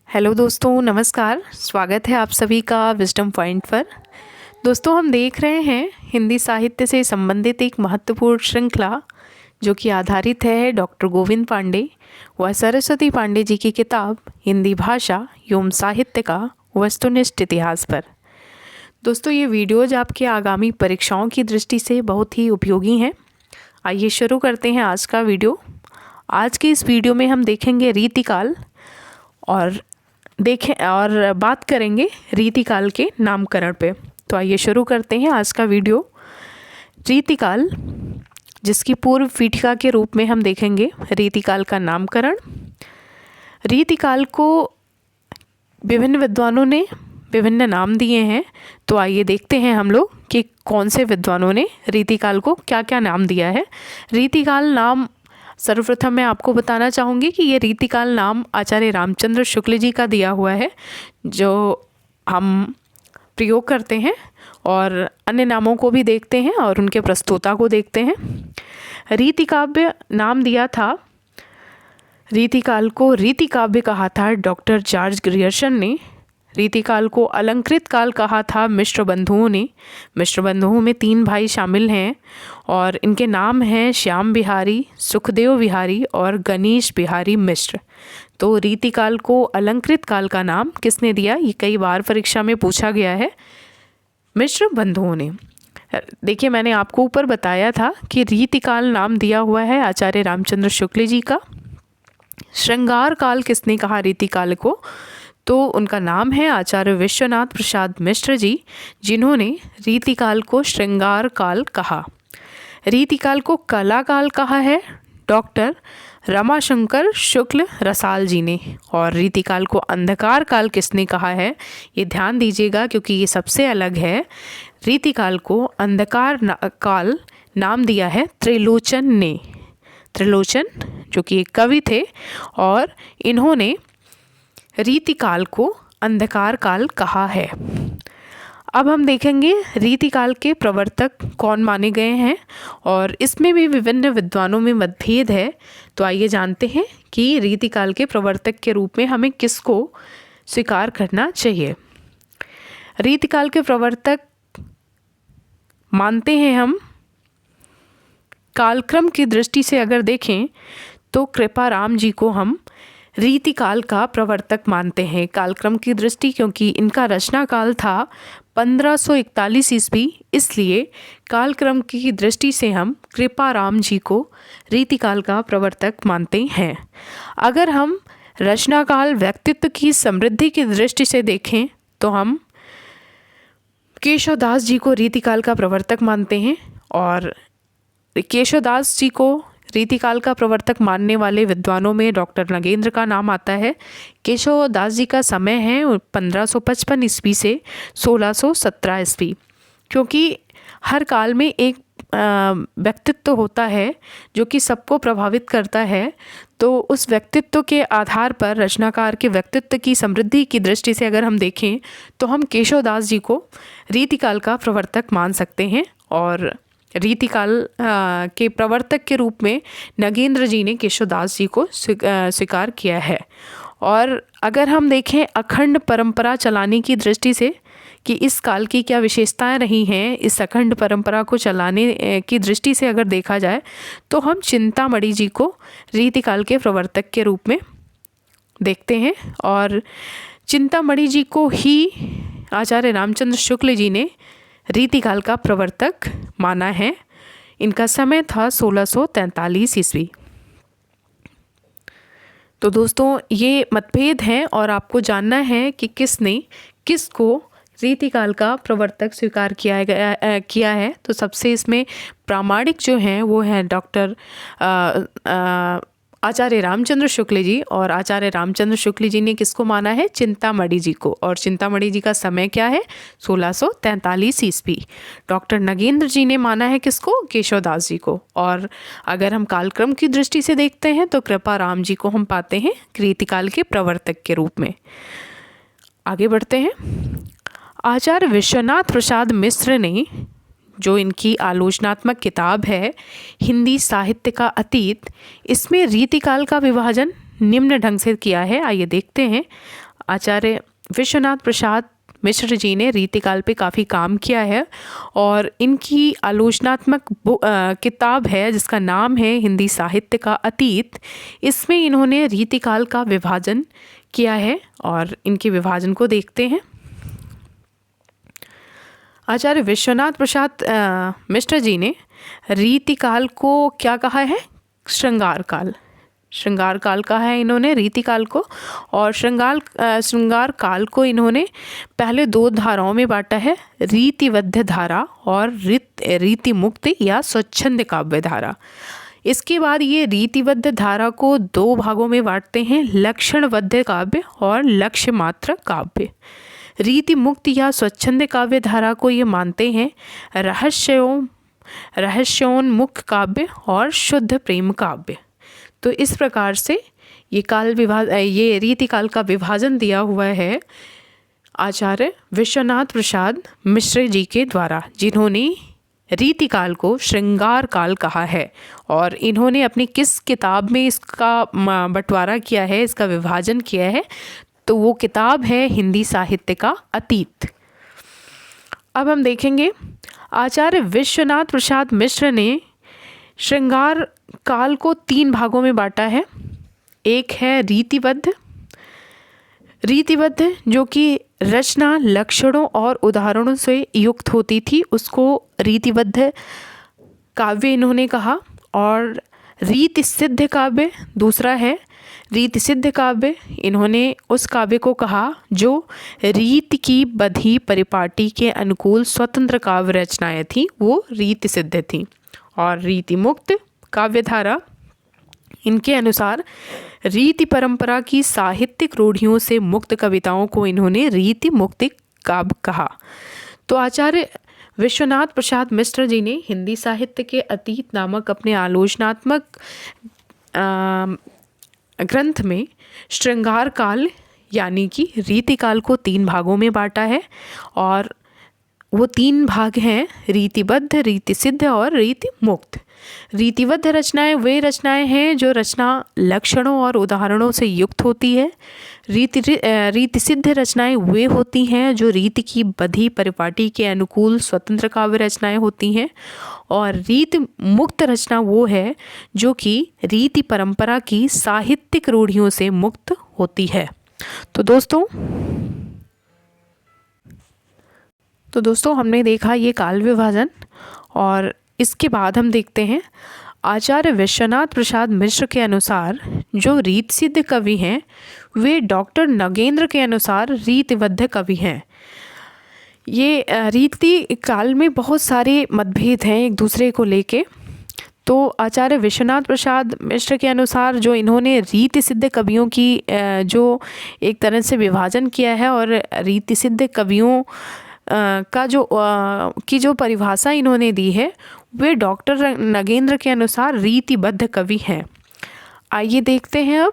Hello दोस्तों, नमस्कार। स्वागत है आप सभी का विजडम पॉइंट पर। दोस्तों, हम देख रहे हैं हिंदी साहित्य से संबंधित एक महत्वपूर्ण श्रृंखला जो कि आधारित है डॉक्टर गोविंद पांडे व सरस्वती पांडे जी की किताब हिंदी भाषा एवं साहित्य का वस्तुनिष्ठ इतिहास पर। दोस्तों, ये वीडियोज आपके आगामी परीक्षाओं की दृष्टि से बहुत ही उपयोगी हैं। आइए शुरू करते हैं आज का वीडियो। आज के इस वीडियो में हम देखेंगे रीतिकाल और बात करेंगे रीतिकाल के नामकरण पे। तो आइए शुरू करते हैं आज का वीडियो। रीतिकाल, जिसकी पूर्व पीठिका के रूप में हम देखेंगे रीतिकाल का नामकरण। रीतिकाल को विभिन्न विद्वानों ने विभिन्न नाम दिए हैं। तो आइए देखते हैं हम लोग कि कौन से विद्वानों ने रीतिकाल को क्या क्या नाम दिया है। रीतिकाल नाम सर्वप्रथम मैं आपको बताना चाहूँगी कि ये रीतिकाल नाम आचार्य रामचंद्र शुक्ल जी का दिया हुआ है, जो हम प्रयोग करते हैं, और अन्य नामों को भी देखते हैं और उनके प्रस्तोता को देखते हैं। रीतिकाव्य नाम दिया था, रीतिकाल को रीतिकाव्य कहा था डॉक्टर जॉर्ज ग्रियर्सन ने। रीतिकाल को अलंकृत काल कहा था मिश्र बंधुओं ने। मिश्र बंधुओं में 3 भाई शामिल हैं और इनके नाम हैं श्याम बिहारी, सुखदेव बिहारी और गणेश बिहारी मिश्र। तो रीतिकाल को अलंकृत काल का नाम किसने दिया, ये कई बार परीक्षा में पूछा गया है। मिश्र बंधुओं ने। देखिए, मैंने आपको ऊपर बताया था कि रीतिकाल नाम दिया हुआ है आचार्य रामचंद्र शुक्ल जी का। श्रृंगार काल किसने कहा रीतिकाल को, तो उनका नाम है आचार्य विश्वनाथ प्रसाद मिश्र जी, जिन्होंने रीतिकाल को श्रृंगार काल कहा। रीतिकाल को कला काल कहा है डॉक्टर रमाशंकर शुक्ल रसाल जी ने। और रीतिकाल को अंधकार काल किसने कहा है, ये ध्यान दीजिएगा क्योंकि ये सबसे अलग है। रीतिकाल को अंधकार काल नाम दिया है त्रिलोचन ने। त्रिलोचन जो कि एक कवि थे, और इन्होंने रीतिकाल को अंधकार काल कहा है। अब हम देखेंगे रीतिकाल के प्रवर्तक कौन माने गए हैं, और इसमें भी विभिन्न विद्वानों में मतभेद है। तो आइए जानते हैं कि रीतिकाल के प्रवर्तक के रूप में हमें किसको स्वीकार करना चाहिए। रीतिकाल के प्रवर्तक मानते हैं हम, कालक्रम की दृष्टि से अगर देखें तो कृपाराम जी को हम रीतिकाल का प्रवर्तक मानते हैं। कालक्रम की दृष्टि, क्योंकि इनका रचना काल था 1541 ईस्वी, इसलिए कालक्रम की दृष्टि से हम कृपाराम जी को रीतिकाल का प्रवर्तक मानते हैं। अगर हम रचना काल व्यक्तित्व की समृद्धि की दृष्टि से देखें तो हम केशवदास जी को रीतिकाल का प्रवर्तक मानते हैं। और केशवदास जी को रीतिकाल का प्रवर्तक मानने वाले विद्वानों में डॉक्टर नगेंद्र का नाम आता है। केशवदास जी का समय है 1555 ईस्वी से 1617 ईस्वी। क्योंकि हर काल में एक व्यक्तित्व होता है जो कि सबको प्रभावित करता है, तो उस व्यक्तित्व के आधार पर रचनाकार के व्यक्तित्व की समृद्धि की दृष्टि से अगर हम देखें तो हम केशवदास जी को रीतिकाल का प्रवर्तक मान सकते हैं। और रीतिकाल के प्रवर्तक के रूप में नगेंद्र जी ने केशवदास जी को स्वीकार किया है। और अगर हम देखें अखंड परंपरा चलाने की दृष्टि से कि इस काल की क्या विशेषताएं रही हैं, इस अखंड परंपरा को चलाने की दृष्टि से अगर देखा जाए तो हम चिंतामणि जी को रीतिकाल के प्रवर्तक के रूप में देखते हैं। और चिंतामणि जी को ही आचार्य रामचंद्र शुक्ल जी ने रीतिकाल का प्रवर्तक माना है। इनका समय था 1643 ईस्वी। तो दोस्तों, ये मतभेद हैं और आपको जानना है कि किसने किसको रीतिकाल का प्रवर्तक स्वीकार किया है। तो सबसे इसमें प्रामाणिक जो हैं वो हैं डॉक्टर आचार्य रामचंद्र शुक्ल जी। और आचार्य रामचंद्र शुक्ल जी ने किसको माना है, चिंतामणि जी को। और चिंतामणि जी का समय क्या है, 1643 ईस्वी। डॉक्टर नगेंद्र जी ने माना है किसको, केशवदास जी को। और अगर हम कालक्रम की दृष्टि से देखते हैं तो कृपाराम जी को हम पाते हैं रीतिकाल के प्रवर्तक के रूप में। आगे बढ़ते हैं। आचार्य विश्वनाथ प्रसाद मिश्र ने जो इनकी आलोचनात्मक किताब है हिंदी साहित्य का अतीत, इसमें रीतिकाल का विभाजन निम्न ढंग से किया है। आइए देखते हैं। आचार्य विश्वनाथ प्रसाद मिश्र जी ने रीतिकाल पे काफ़ी काम किया है और इनकी आलोचनात्मक किताब है जिसका नाम है हिंदी साहित्य का अतीत। इसमें इन्होंने रीतिकाल का विभाजन किया है और इनके विभाजन को देखते हैं। आचार्य विश्वनाथ प्रसाद मिश्र जी ने रीतिकाल को क्या कहा है? श्रृंगार काल। श्रृंगार काल कहा है इन्होंने रीतिकाल को। और श्रृंगार काल को इन्होंने पहले दो धाराओं में बांटा है, रीतिबद्ध धारा और रीति मुक्त या स्वच्छंद काव्य धारा। इसके बाद ये रीतिबद्ध धारा को दो भागों में बांटते हैं, लक्षणबद्ध काव्य और लक्ष्य मात्र काव्य। रीति मुक्त या स्वच्छंद काव्य धारा को ये मानते हैं रहस्योन्मुख काव्य और शुद्ध प्रेम काव्य। तो इस प्रकार से ये रीतिकाल का विभाजन दिया हुआ है आचार्य विश्वनाथ प्रसाद मिश्र जी के द्वारा, जिन्होंने रीतिकाल को श्रृंगार काल कहा है। और इन्होंने अपनी किस किताब में इसका बंटवारा किया है, इसका विभाजन किया है? तो वो किताब है हिंदी साहित्य का अतीत। अब हम देखेंगे आचार्य विश्वनाथ प्रसाद मिश्र ने श्रृंगार काल को तीन भागों में बांटा है। एक है रीतिबद्ध जो कि रचना लक्षणों और उदाहरणों से युक्त होती थी, उसको रीतिबद्ध काव्य इन्होंने कहा। और रीति सिद्ध काव्य दूसरा है। रीति सिद्ध काव्य इन्होंने उस काव्य को कहा जो रीति की बधी परिपाटी के अनुकूल स्वतंत्र काव्य रचनाएं थी, वो रीति सिद्ध थी। और रीति मुक्त काव्य धारा इनके अनुसार रीति परंपरा की साहित्यिक रूढ़ियों से मुक्त कविताओं को इन्होंने रीति मुक्त काव्य कहा। तो आचार्य विश्वनाथ प्रसाद मिश्र जी ने हिंदी साहित्य के अतीत नामक अपने आलोचनात्मक ग्रंथ में श्रृंगार काल यानी कि रीतिकाल को तीन भागों में बांटा है। और वो तीन भाग हैं रीतिबद्ध, रीति सिद्ध और रीति मुक्त। रीतिबद्ध रचनाएं वे रचनाएं हैं जो रचना लक्षणों और उदाहरणों से युक्त होती है। रीति सिद्ध रचनाएं वे होती हैं जो रीति की बधी परिपाटी के अनुकूल स्वतंत्र काव्य रचनाएं होती हैं। और रीति मुक्त रचना वो है जो कि रीति परंपरा की साहित्यिक रूढ़ियों से मुक्त होती है। तो दोस्तों हमने देखा ये काल विभाजन। और इसके बाद हम देखते हैं आचार्य विश्वनाथ प्रसाद मिश्र के अनुसार जो रीति सिद्ध कवि हैं वे डॉक्टर नगेंद्र के अनुसार रीतिबद्ध कवि हैं। ये रीति काल में बहुत सारे मतभेद हैं एक दूसरे को लेके। तो आचार्य विश्वनाथ प्रसाद मिश्र के अनुसार जो इन्होंने रीति सिद्ध कवियों की जो एक तरह से विभाजन किया है और रीति सिद्ध कवियों का जो परिभाषा इन्होंने दी है वे डॉक्टर नगेंद्र के अनुसार रीतिबद्ध कवि हैं। आइए देखते हैं अब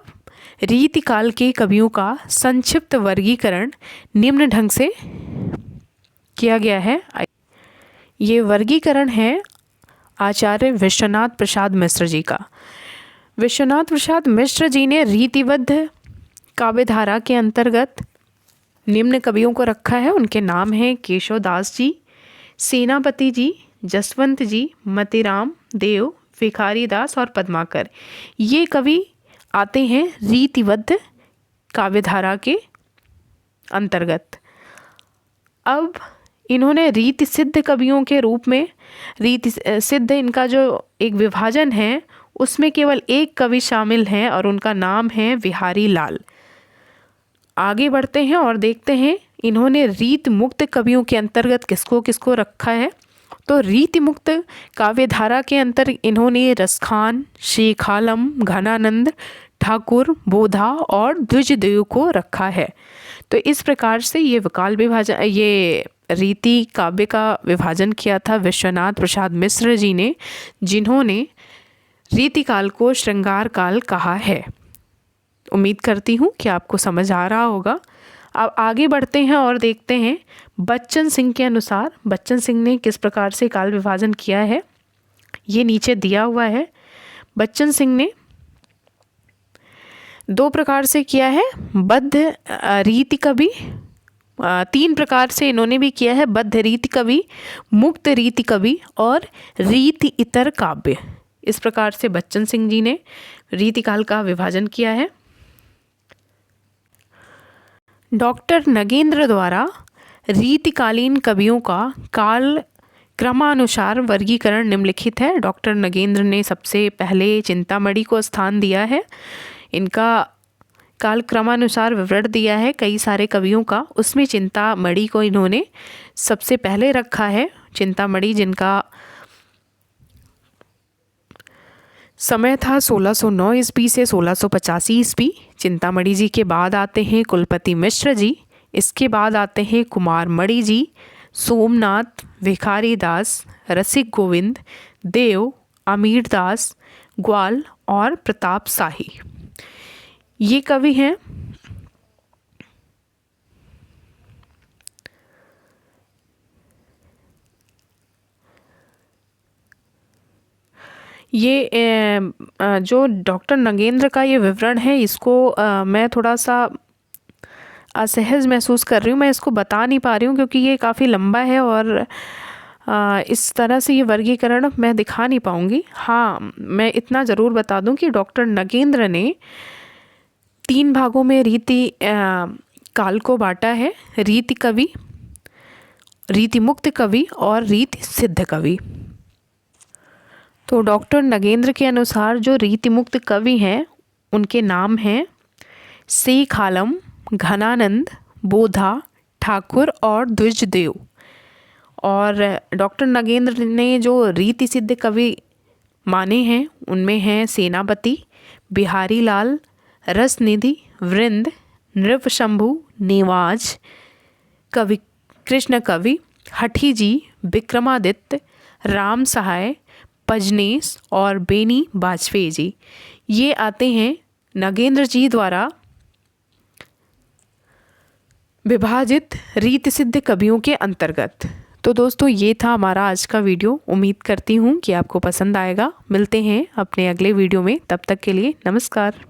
रीतिकाल के कवियों का संक्षिप्त वर्गीकरण निम्न ढंग से किया गया है। ये वर्गीकरण है आचार्य विश्वनाथ प्रसाद मिश्र जी का। विश्वनाथ प्रसाद मिश्र जी ने रीतिबद्ध काव्यधारा के अंतर्गत निम्न कवियों को रखा है। उनके नाम हैं केशव दास जी, सेनापति जी, जसवंत जी, मतीराम देव, भिखारी दास और पद्माकर। ये कवि आते हैं रीतिबद्ध काव्यधारा के अंतर्गत। अब इन्होंने रीति सिद्ध कवियों के रूप में रीति सिद्ध इनका जो एक विभाजन है उसमें केवल एक कवि शामिल हैं और उनका नाम है बिहारी लाल। आगे बढ़ते हैं और देखते हैं इन्होंने रीति मुक्त कवियों के अंतर्गत किसको किसको रखा है। तो रीति मुक्त काव्यधारा के अंतर इन्होंने रसखान, शेख आलम, घनानंद ठाकुर, बोधा और द्विजदेव को रखा है। तो इस प्रकार से ये रीति काव्य का विभाजन किया था विश्वनाथ प्रसाद मिश्र जी ने, जिन्होंने रीतिकाल को श्रृंगार काल कहा है। उम्मीद करती हूँ कि आपको समझ आ रहा होगा। अब आगे बढ़ते हैं और देखते हैं बच्चन सिंह के अनुसार बच्चन सिंह ने किस प्रकार से काल विभाजन किया है। ये नीचे दिया हुआ है। बच्चन सिंह ने 2 प्रकार से किया है, बद्ध रीति कवि, 3 प्रकार से इन्होंने भी किया है, बद्ध रीति कवि, मुक्त रीति कवि और रीति इतर काव्य। इस प्रकार से बच्चन सिंह जी ने रीतिकाल का विभाजन किया है। डॉक्टर नगेंद्र द्वारा रीतिकालीन कवियों का काल क्रमानुसार वर्गीकरण निम्नलिखित है। डॉक्टर नगेंद्र ने सबसे पहले चिंतामणि को स्थान दिया है। इनका काल क्रमानुसार विवरण दिया है कई सारे कवियों का, उसमें चिंतामणि को इन्होंने सबसे पहले रखा है। चिंतामणि जिनका समय था 1609 ईस्वी से 1685 ईस्वी। चिंतामणि जी के बाद आते हैं कुलपति मिश्र जी, इसके बाद आते हैं कुमार मणि जी, सोमनाथ, भिखारी दास, रसिक गोविंद, देव, अमीर दास, ग्वाल और प्रताप शाही, ये कवि हैं। ये जो डॉक्टर नगेंद्र का ये विवरण है, इसको मैं थोड़ा सा असहज महसूस कर रही हूँ, मैं इसको बता नहीं पा रही हूँ क्योंकि ये काफ़ी लंबा है और इस तरह से ये वर्गीकरण मैं दिखा नहीं पाऊँगी। हाँ, मैं इतना ज़रूर बता दूँ कि डॉक्टर नगेंद्र ने 3 भागों में रीति काल को बांटा है, रीति कवि, रीति मुक्त कवि और रीति सिद्ध कवि। तो डॉक्टर नगेंद्र के अनुसार जो रीति मुक्त कवि हैं उनके नाम हैं शेख आलम, घनानंद, बोधा, ठाकुर और द्विजदेव। और डॉक्टर नगेंद्र ने जो रीति सिद्ध कवि माने हैं उनमें हैं सेनापति, बिहारी लाल, रसनिधि, वृंद, नृपशंभु, नेवाज, कवि कृष्ण कवि, हठी जी, विक्रमादित्य, राम सहाय, पजनेस और बेनी वाजपेयी जी। ये आते हैं नगेंद्र जी द्वारा विभाजित रीति सिद्ध कवियों के अंतर्गत। तो दोस्तों, ये था हमारा आज का वीडियो। उम्मीद करती हूँ कि आपको पसंद आएगा। मिलते हैं अपने अगले वीडियो में, तब तक के लिए नमस्कार।